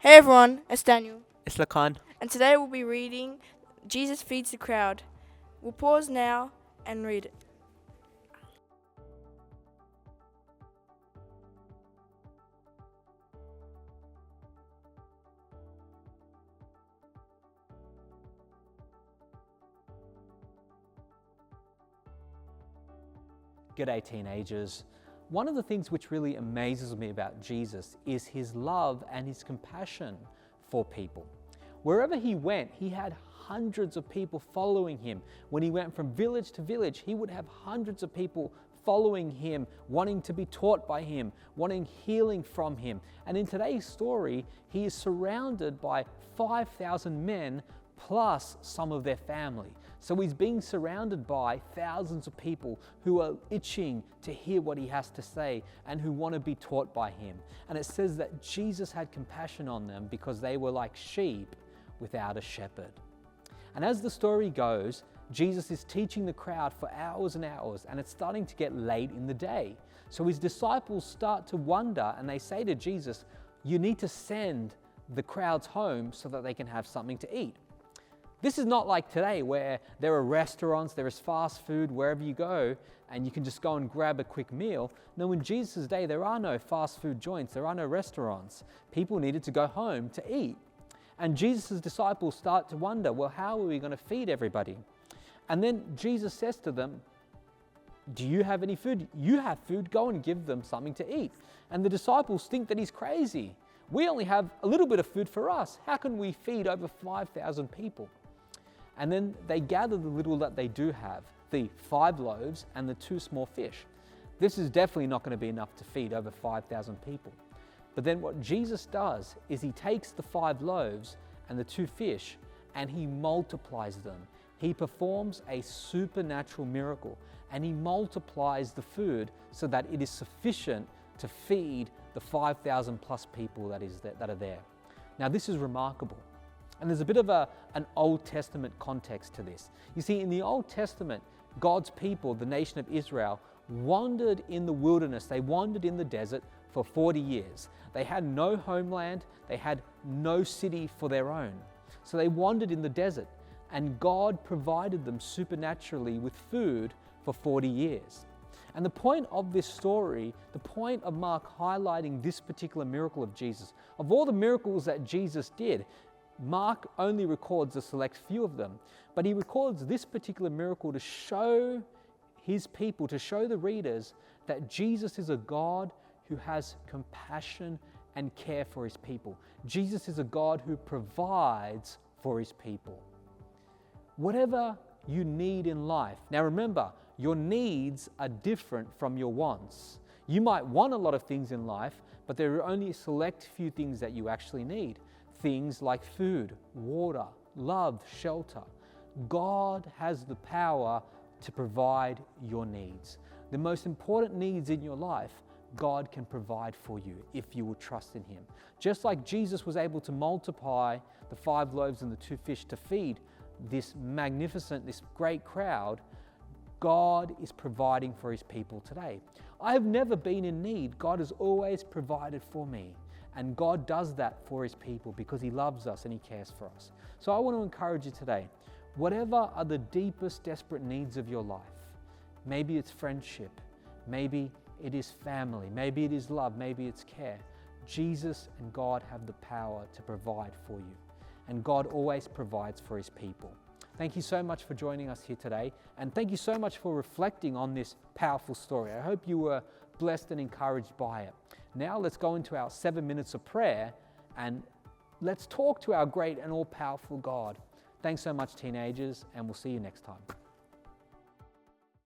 Hey everyone, it's Daniel, It's Lacan. and today we'll be reading Jesus Feeds the Crowd. We'll pause now and read it. G'day teenagers. One of the things which really amazes me about Jesus is his love and his compassion for people. Wherever he went, he had hundreds of people following him. When he went from village to village, he would have hundreds of people following him, wanting to be taught by him, wanting healing from him. And in today's story, he is surrounded by 5,000 men plus some of their family. So he's being surrounded by thousands of people who are itching to hear what he has to say and who want to be taught by him. And it says that Jesus had compassion on them because they were like sheep without a shepherd. And as the story goes, Jesus is teaching the crowd for hours and hours, and it's starting to get late in the day. So his disciples start to wonder, and they say to Jesus, "You need to send the crowds home so that they can have something to eat." This is not like today where there are restaurants, there is fast food wherever you go, and you can just go and grab a quick meal. No, in Jesus' day, there are no fast food joints, there are no restaurants. People needed to go home to eat. And Jesus' disciples start to wonder, well, how are we going to feed everybody? And then Jesus says to them, "Do you have any food? You have food, go and give them something to eat." And the disciples think that he's crazy. We only have a little bit of food for us. How can we feed over 5,000 people? And then they gather the little that they do have, the 5 loaves and the 2 small fish. This is definitely not going to be enough to feed over 5,000 people. But then what Jesus does is he takes the 5 loaves and the 2 fish and he multiplies them. He performs a supernatural miracle and he multiplies the food so that it is sufficient to feed the 5,000 plus people that are there. Now this is remarkable. And there's a bit of an Old Testament context to this. You see, in the Old Testament, God's people, the nation of Israel, wandered in the wilderness. They wandered in the desert for 40 years. They had no homeland. They had no city for their own. So they wandered in the desert, and God provided them supernaturally with food for 40 years. And the point of this story, the point of Mark highlighting this particular miracle of Jesus, of all the miracles that Jesus did, Mark only records a select few of them, but he records this particular miracle to show his people, to show the readers that Jesus is a God who has compassion and care for his people. Jesus is a God who provides for his people. Whatever you need in life, now remember, your needs are different from your wants. You might want a lot of things in life, but there are only a select few things that you actually need. Things like food, water, love, shelter. God has the power to provide your needs. The most important needs in your life, God can provide for you if you will trust in him. Just like Jesus was able to multiply the 5 loaves and the 2 fish to feed this great crowd, God is providing for his people today. I have never been in need. God has always provided for me. And God does that for his people because he loves us and he cares for us. So I want to encourage you today, whatever are the deepest, desperate needs of your life, maybe it's friendship, maybe it is family, maybe it is love, maybe it's care, Jesus and God have the power to provide for you. And God always provides for his people. Thank you so much for joining us here today. And thank you so much for reflecting on this powerful story. I hope you were blessed and encouraged by it. Now let's go into our 7 minutes of prayer and let's talk to our great and all-powerful God. Thanks so much, teenagers, and we'll see you next time.